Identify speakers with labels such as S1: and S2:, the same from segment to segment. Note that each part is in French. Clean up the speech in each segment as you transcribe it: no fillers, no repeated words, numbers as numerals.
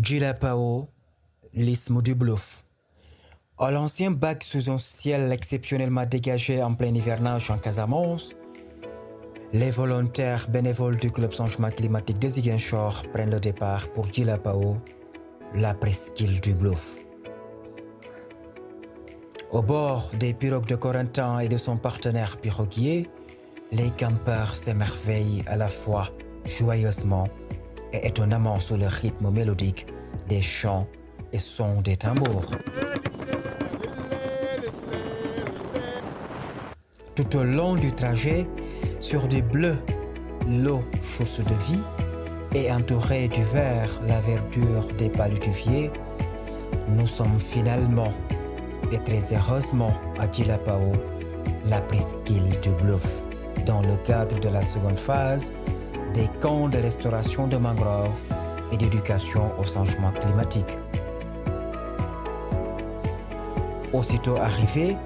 S1: Djilapao, l'isthme du Bluff. À l'ancien bac sous un ciel exceptionnellement dégagé en plein hivernage en Casamance, les volontaires bénévoles du club changement climatique de Ziguinchor prennent le départ pour Djilapao, la presqu'île du Bluff. Au bord des pirogues de Corentin et de son partenaire piroguier, les campeurs s'émerveillent à la fois joyeusement et étonnamment sous le rythme mélodique des chants et sons des tambours. Tout au long du trajet, sur du bleu, l'eau chausse de vie et entourée du vert, la verdure des paludiviers, nous sommes finalement et très heureusement à Djilapao, la presqu'île du Bluff, dans le cadre de la seconde phase des camps de restauration de mangroves et d'éducation au changement climatique. Aussitôt arrivés,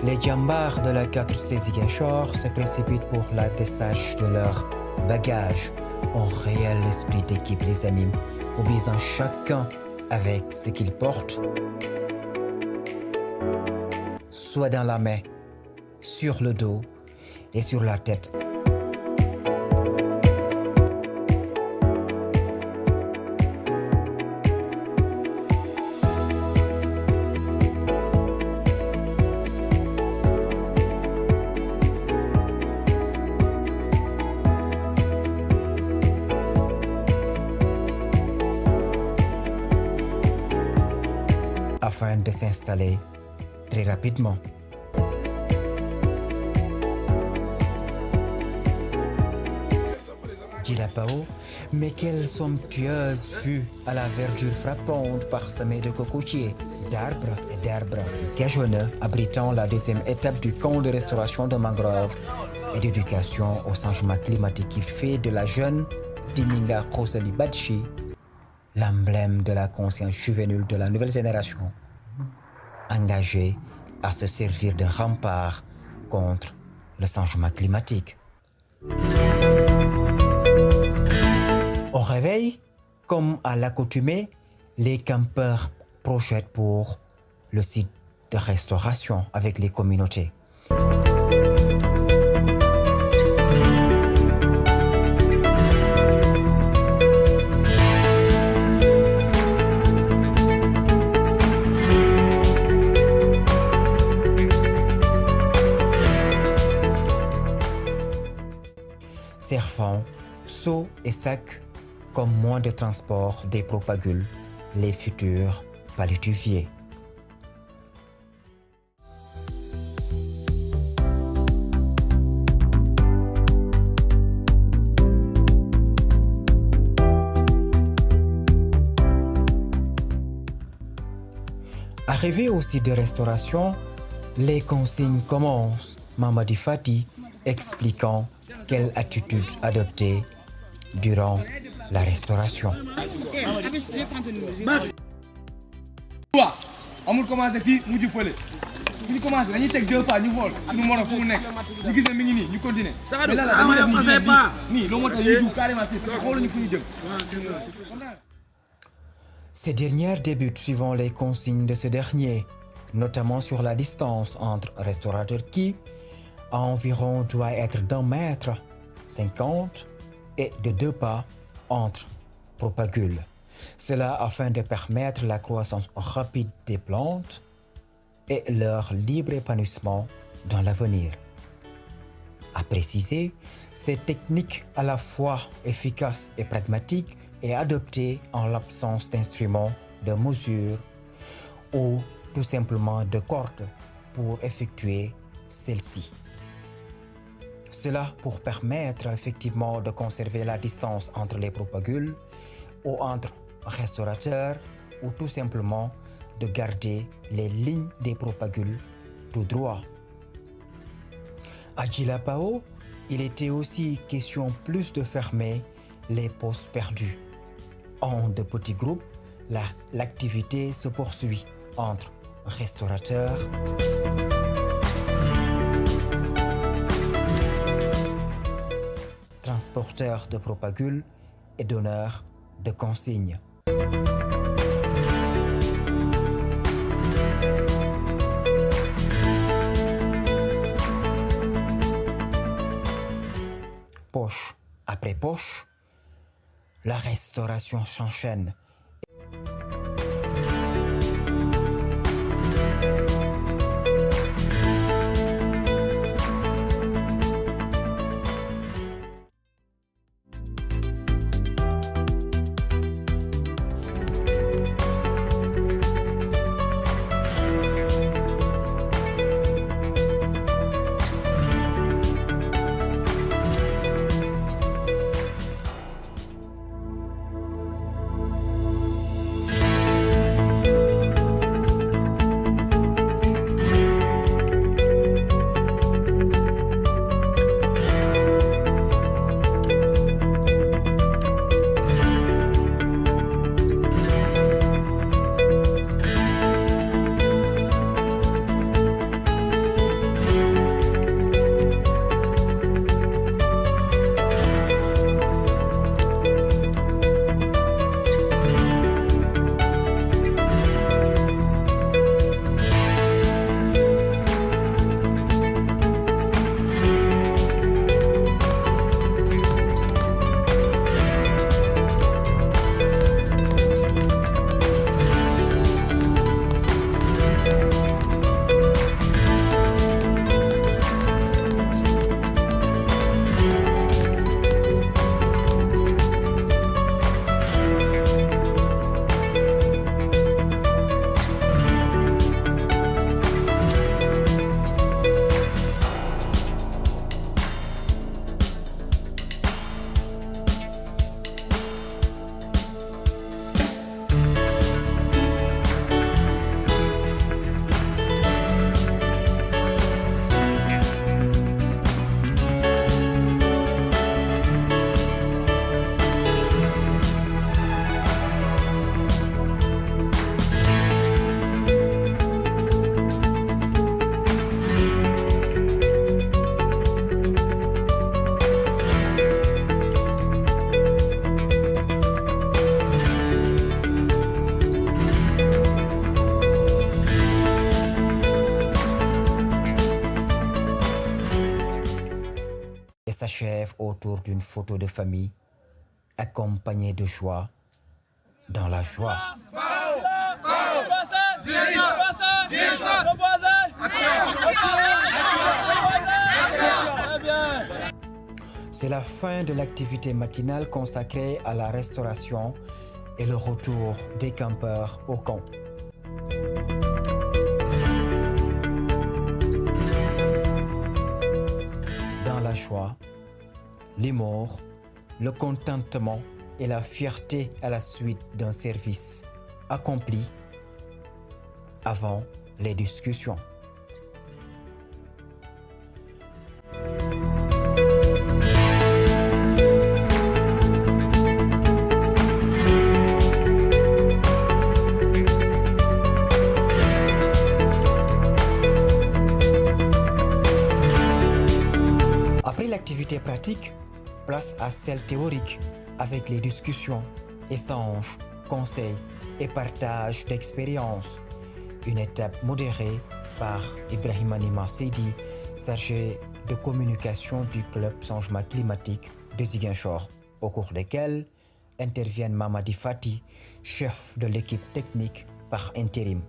S1: les djambars de la 4C Ziguinchor se précipitent pour l'atterrissage de leurs bagages. Un réel esprit d'équipe les anime, obéissant chacun avec ce qu'il porte, soit dans la main, sur le dos et sur la tête. Afin de s'installer très rapidement. Djilapao, mais quelle somptueuse vue à la verdure frappante parsemée de cocotiers, d'arbres et d'arbres gajonneux abritant la deuxième étape du camp de restauration de mangroves et d'éducation au changement climatique qui fait de la jeune Dininga Rosalie Badchi l'emblème de la conscience juvénile de la nouvelle génération, engagée à se servir de rempart contre le changement climatique. Au réveil, comme à l'accoutumée, les campeurs projettent pour le site de restauration avec les communautés. Servant seaux et sacs comme moyen de transport des propagules, les futurs paludiviers. Arrivé au site de restauration, les consignes commencent. Mamadi Fati expliquant quelle attitude adopter durant la restauration. Ces dernières débutent suivant les consignes de ce dernier, notamment sur la distance entre restaurateurs qui, à environ, doit être d'1 mètre 50 et de 2 pas entre propagules. Cela afin de permettre la croissance rapide des plantes et leur libre épanouissement dans l'avenir. À préciser, cette technique à la fois efficace et pragmatique est adoptée en l'absence d'instruments de mesure ou tout simplement de cordes pour effectuer celle-ci. Cela pour permettre effectivement de conserver la distance entre les propagules ou entre restaurateurs ou tout simplement de garder les lignes des propagules tout droit. À Djilapao, il était aussi question plus de fermer les postes perdus. En de petits groupes, l'activité se poursuit entre restaurateurs, transporteurs de propagules et donneurs de consignes. Poche après poche, la restauration s'enchaîne. Et s'achève autour d'une photo de famille accompagnée de joie dans la joie. C'est la fin de l'activité matinale consacrée à la restauration et le retour des campeurs au camp. Dans la joie, l'humour, le contentement et la fierté à la suite d'un service accompli avant les discussions. Après l'activité pratique, place à celle théorique avec les discussions, échanges, conseils et partage d'expériences. Une étape modérée par Ibrahima Nima Seydi, chargé de communication du club changement climatique de Ziguinchor, au cours desquels interviennent Mamadi Fati, chef de l'équipe technique par intérim.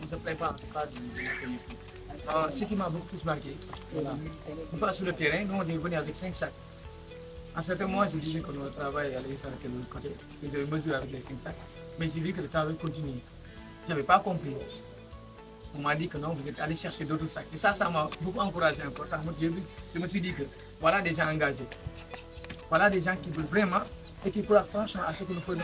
S2: On se prépare pas ce qui m'a beaucoup plus marqué, voilà. Une fois sur le terrain, nous on est venu avec 5 sacs. En certain moment, je disais que notre travail allait s'arrêter de l'autre côté, c'est de mesurer avec les 5 sacs. Mais j'ai vu que le travail continue. Je n'avais pas compris. On m'a dit que non, vous êtes allé chercher d'autres sacs. Et ça m'a beaucoup encouragé encore. Je me suis dit que voilà des gens engagés. Voilà des gens qui veulent vraiment et qui croient franchement à ce que nous faisons.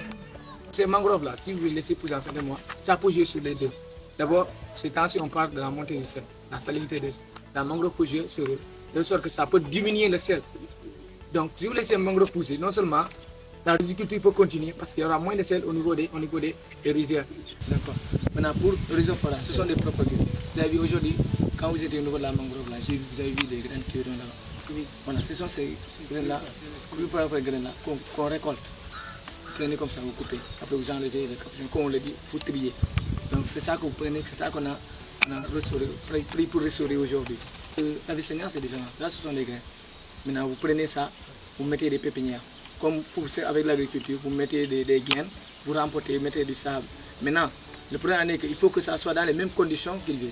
S2: Ces mangroves-là, si vous les laissez pousser en certain mois, ça peut jouer sur les deux. D'abord, c'est quand on parle de la montée du sel, la salinité des sel. La mangrove peut jouer sur eux, de sorte que ça peut diminuer le sel. Donc, si vous laissez un mangrove pousser, non seulement la riziculture peut continuer parce qu'il y aura moins de sel au niveau des rizières. D'accord. Maintenant, pour le réseau forage, ce sont des propagés. Vous avez vu aujourd'hui, quand vous étiez au niveau de la mangrove, là, vous avez vu des graines qui sont là. Voilà, ce sont ces graines-là, qu'on récolte. prenez comme ça, vous coupez. Après, vous enlevez les capuchons. Comme on le dit, vous triez. Donc, c'est ça que vous prenez, c'est ça qu'on a pris pour restaurer aujourd'hui. La vicinière, c'est différent. Là, ce sont des grains. Maintenant, vous prenez ça, vous mettez des pépinières. Comme avec l'agriculture, vous mettez des graines, vous remportez, vous mettez du sable. Maintenant, le problème est qu'il faut que ça soit dans les mêmes conditions qu'il vit.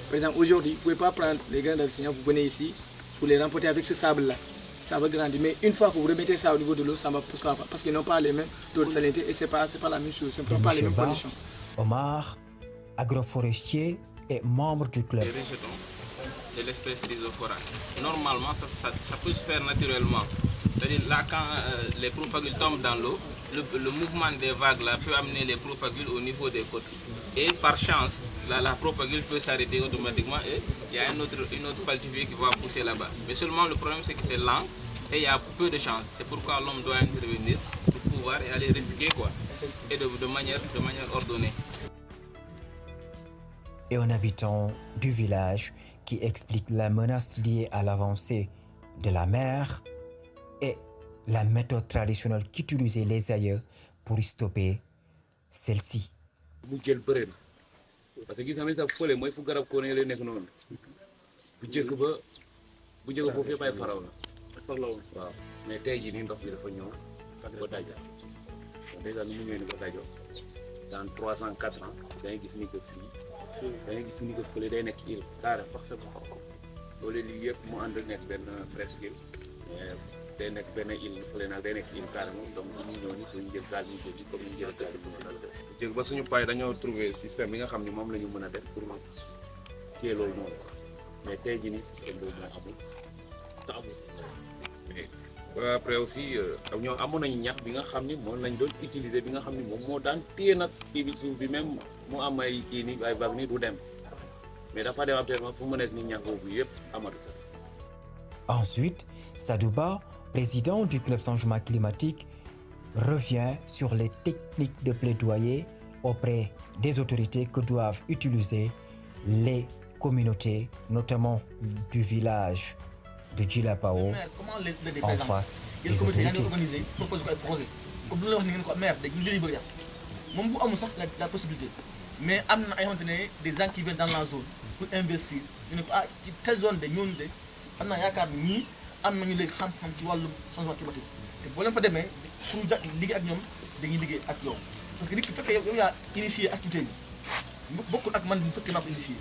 S2: Par exemple, aujourd'hui, vous ne pouvez pas prendre les grains d'Abyssinia, vous venez ici, vous les remportez avec ce sable-là. Ça va grandir. Mais une fois que vous remettez ça au niveau de l'eau, ça ne va pas. Parce qu'ils n'ont pas les mêmes taux de salinité et ce n'est pas la même chose. Ce ne sont pas les mêmes conditions.
S1: Omar, agroforestier et membre du club.
S3: Les rejetons de l'espèce Rhizophora. Normalement, ça peut se faire naturellement. C'est-à-dire là, quand les propagules tombent dans l'eau, le mouvement des vagues là peut amener les propagules au niveau des côtes. Et par chance, la propagule peut s'arrêter automatiquement et il y a une autre falcifiée qui va pousser là-bas. Mais seulement le problème c'est que c'est lent et il y a peu de chance. C'est pourquoi l'homme doit intervenir pour pouvoir aller répliquer quoi. Et de manière ordonnée.
S1: Et un habitant du village qui explique la menace liée à l'avancée de la mer et la méthode traditionnelle qu'utilisaient les aïeux pour stopper celle-ci.
S4: parce que gis nga sax fële mooy fu garab koo ne lay nekk noonu bu njëkk foofu yëpp ay faraw la waaw mais tey jii nii ndox bi dafa ñëw ba daja dèjà ni mu ñëwee ni ba dajo dans 304 ans dangay gis ni que fii dangay gis ni que fële day nekk île carré parfaitement loolu lii yëpp mu ànd nekk benn presque day nekk benn île fële nag day nekk île carrément donc ñu ñëw ni suñu jël gaal ñu jël ci comme ñu jël gaal jël ba suñu paay dañoo trouver système bi nga xam ne moom la ñu mën a def pour téye loolu noonu mais tey jii nii système boobu moo amul te amul mais après aussi ñoom amoon nañu ñax bi nga xam ni moom lañ doon utiliser bi nga xam ni moom moo daan téye nag kii bi suuf bi même mu am ay kii ni ay vague ni du dem mais dafa dem actuellement fu mu nekk ni ñax boobu yëpp amatu.
S1: Ensuite, Sadouba, président du club changement climatique, revient sur les techniques de plaidoyer auprès des autorités que doivent utiliser les communautés, notamment du village de Djilapao, en face des autorités.
S2: Comme nous l'avons dit, maire, moom bu amul sax la possibilité mais am na ay xamante ne des gens qui viennent dans la zone pour investir ñu ne ko ci telle zone de ñooñu de am naa yaakaar ñii am nañu léegi xam-xam ci wàllu changement climatique te boo leen fa demee pour liggéey ak ñoom dañuy liggéey ak yow parce que nit ki fekkee yow yaa initié activité bi bokkul ak man bu fekkee maa ko initié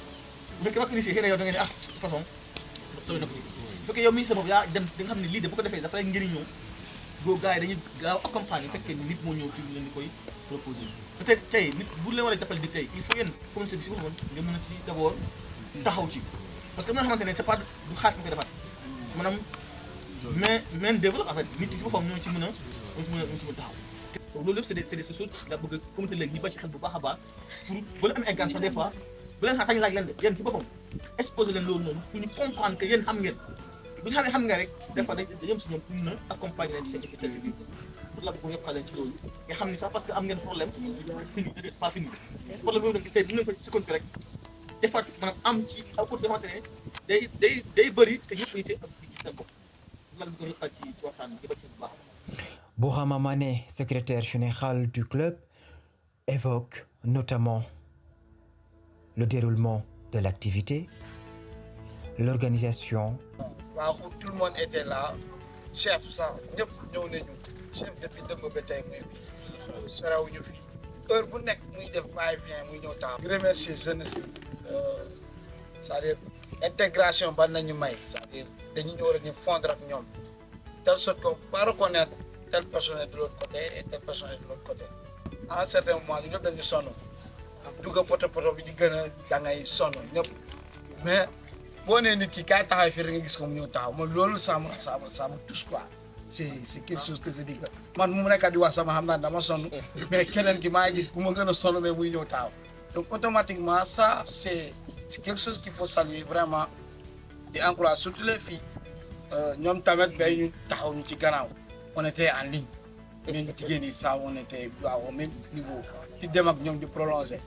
S2: bu fekkee maa ko initié xëy na yow da nga ne de toute façon sooy na ko ci bu fekkee yow mii sa bopp yaa dem di nga xam ne lii de bu ko defee dafa lay njëriñoo boo gars yi dañuy gaaw accompagner fekkee nit moo ñëw ci leen di koy proposer peut-être tey nit bu leen war a jàppale di tey il faut yéen communauté bi si waxoon nga mën a ci d'abord taxaw ci parce que am na xamante ne c'est pas du xaalis ma koy defaat maanaam main d'œuvre en fait nit yi si boppam ñoo ci mën a taxaw loolu lépp c'est des choses la bëgg communauté léegi ñu bàyyi ci xel bu baax a baax pour bu leen amee ay gan sax des fois bu leen sañ laaj leen de yéen si boppam exposer leen loolu noonu pour ñu comprendre que yéen xam ngeen bu ñu xam nga rek des fois dañoo si ñoom pour mën a accompagner leen ci seen effet bi pour la bëgg yëpp xale ci loolu nga xam ni sax parce que am ngeen problème fini c'est pas fini problème boobu nag tey bu ñu ko sukkandiku rek des fois maanaam am ci apporté xamante ne day bëri te ñëpp ñu ci seen bopp lan ko yëpp ci waxtaan bi ba ci bu baax.
S1: Bourama Mané, secrétaire général du club, évoque notamment le déroulement de l'activité, l'organisation.
S5: waaw tout le monde était là chef sax ñëpp ñëw nañu chef depuis dëmb ba tey muy fi saraw ñu fi heure bu nekk muy def va-et-vient muy ñëw taxaw. di remercier jeunesse bi c'est-à-dire intégration ban nañu may c'est-à-dire dañu war a ñu fondre ak ñoom telle sorte que pas reconnaître telle personne est de l'autre côté et telle personne est de l'autre côté à un certain moment ñu ñëpp dañu sonn dugg poto bi di gën a da ngay sonn ñëpp mais. boo nee nit ki kaay taxaw fii rek nga gis ko mu ñëw taxaw man loolu ça me touche quoi c'est quelque chose que je dis que man mu nekk di wax sama xam naa dama sonn mais keneen ki maa ngi gis bu ma gën a sonn mais muy ñëw taxaw donc automatiquement ça c'est quelque chose qu'il faut saluer vraiment di encourager surtout les filles ñoom tamit bay ñu taxaw ñu ci gannaaw on était en ligne ñun jigéen ñi ça on était au même niveau di dem ak ñoom di prolonger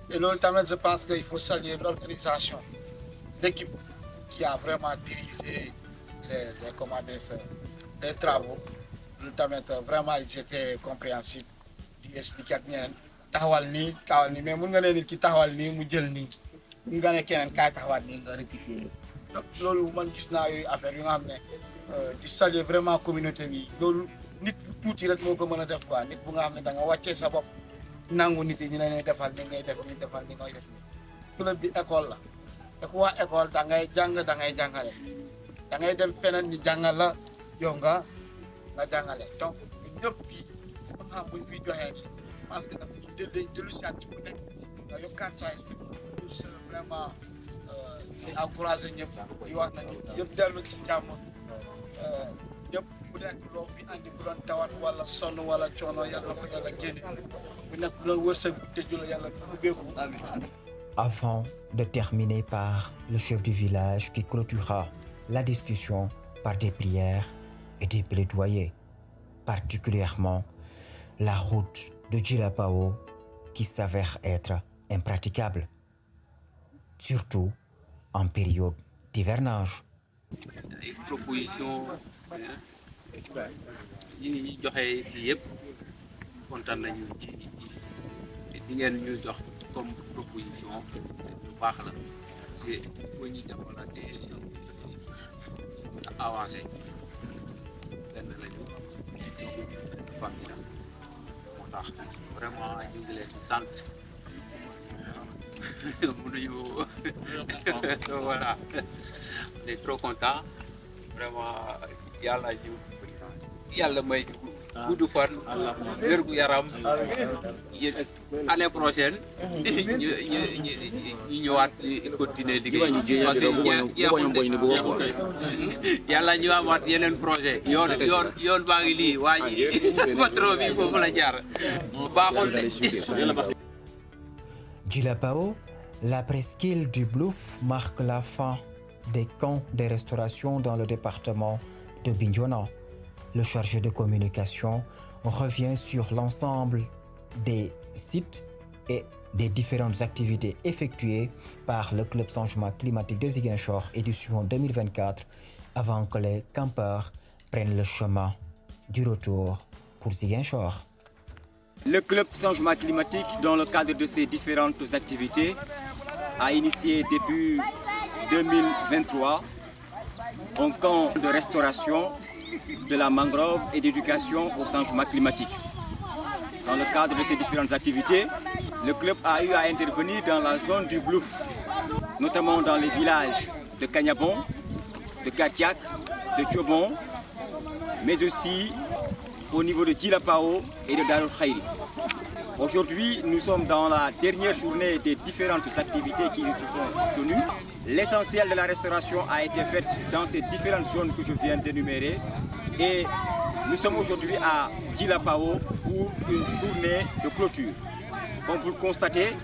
S5: et loolu tamit je pense que il faut saluer l'organisation l'équipe qui a vraiment dirigé les travaux tamit vraiment ils étaient compréhensifs di expliquer ak ñeneen taxawal nii mais mun nga ne nit ki taxawal nii mu jël nii mun nga ne keneen kaay taxawaat nii nga rectifier donc loolu man gis naa yooyu affaire yu nga xam ne di saluer vraiment communauté bi loolu nit tuuti rek moo ko mën a def quoi nit bu nga xam ne da nga wàccee sa bopp nangu nit yi ñu ne defal ni ngay def ni defal ni ngay def club bi école la te ku waa école da ngay jàng da ngay jàngale da ngay dem feneen ñu jàngal la yow nga jàngale donc ñun ñëpp fii xam xam buñ fiy joxee bi parce que dafa ñu jëlu si at bu nekk nga yokkaat sa esprit vraiment di encouragé ñëpp di wax nañu yëpp dellu ci jàmm ñëpp bu nekk loo fi andi bu doon tawat wala sonn wala coono yàlla ko yàlla génne bu nekk bu doon wërsëg bu tëju la yàlla ubbeeku.
S1: Avant de terminer par le chef du village qui clôturera la discussion par des prières et des plaidoyers, particulièrement la route de Djilapao qui s'avère être impraticable, surtout en période d'hivernage.
S3: Ay proposition yi ñi joxe fii yëpp kontaan nañu ci di ngeen ñu jox comme proposition lu baax la parce que boo ñuy jàppalante avancé benn lañu famille moo tax vraiment ñu ngi leen di sant mënuñu voilà on est trop content vraiment yàlla may gudd fan wér gu yaram année prochaine ñu ñëwaat continuer liggéey parce que yàlla ñu amaat yeneen projet yoon baa ngi lii waa ji patron bi foofu la jaar baaxul de.
S1: Djilapao, la presqu'île du Blouf marque la fin des camps de restauration dans le département de Bignona. Le chargé de communication revient sur l'ensemble des sites et des différentes activités effectuées par le Club Changement Climatique de Ziguinchor édition 2024 avant que les campeurs prennent le chemin du retour pour Ziguinchor.
S6: Le Club Changement Climatique, dans le cadre de ses différentes activités, a initié début 2023 un camp de restauration de la mangrove et d'éducation au changement climatique. Dans le cadre de ces différentes activités, le club a eu à intervenir dans la zone du Blouf, notamment dans les villages de Kagnabon, de Kartiak, de Tchobon, mais aussi au niveau de Djilapao et de Darul Khairi. Aujourd'hui, nous sommes dans la dernière journée des différentes activités qui se sont tenues. L'essentiel de la restauration a été fait dans ces différentes zones que je viens d'énumérer. Et nous sommes aujourd'hui à Djilapao pour une journée de clôture. Comme vous le constatez,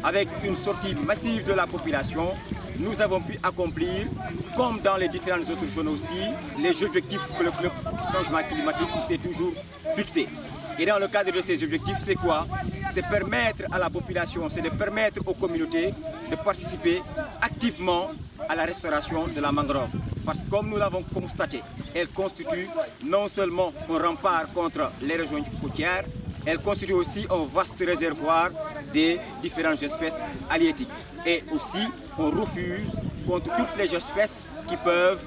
S6: avec une sortie massive de la population, nous avons pu accomplir, comme dans les différentes autres zones aussi, les objectifs que le Club Changement Climatique s'est toujours fixé. Et dans le cadre de ces objectifs, c'est quoi? C'est permettre à la population, c'est de permettre aux communautés de participer activement à la restauration de la mangrove. Parce que comme nous l'avons constaté, elle constitue non seulement un rempart contre les régions côtières, elle constitue aussi un vaste réservoir des différentes espèces halieutiques. Et aussi, on refuse contre toutes les espèces qui peuvent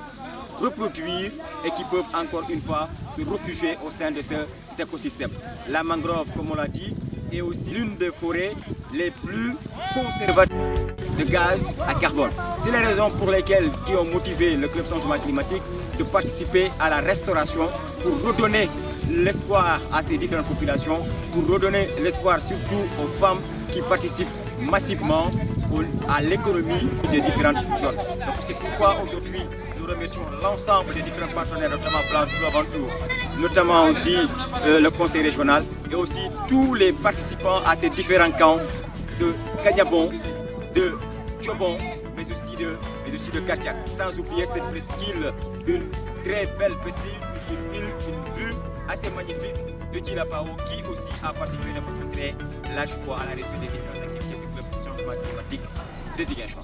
S6: reproduire et qui peuvent encore une fois se réfugier au sein de cet écosystème. La mangrove, comme on l'a dit, est aussi l'une des forêts les plus conservatrices de gaz à carbone. C'est les raisons pour lesquelles qui ont motivé le Club Changement Climatique de participer à la restauration pour redonner l'espoir à ces différentes populations, pour redonner l'espoir surtout aux femmes qui participent massivement à l'économie des différentes zones. Donc c'est pourquoi aujourd'hui nous remercions l'ensemble des différents partenaires, notamment Blanc Blue Aventure, notamment aussi le conseil régional et aussi tous les participants à ces différents camps de Kagnabon, de Tchobon, mais aussi de Kartiak. Sans oublier cette presqu'île, une très belle presqu'île, une vue assez magnifique de Djilapao qui aussi a participé de façon très large à la réussite des différentes activités du Club Changement Climatique de Ziguinchor.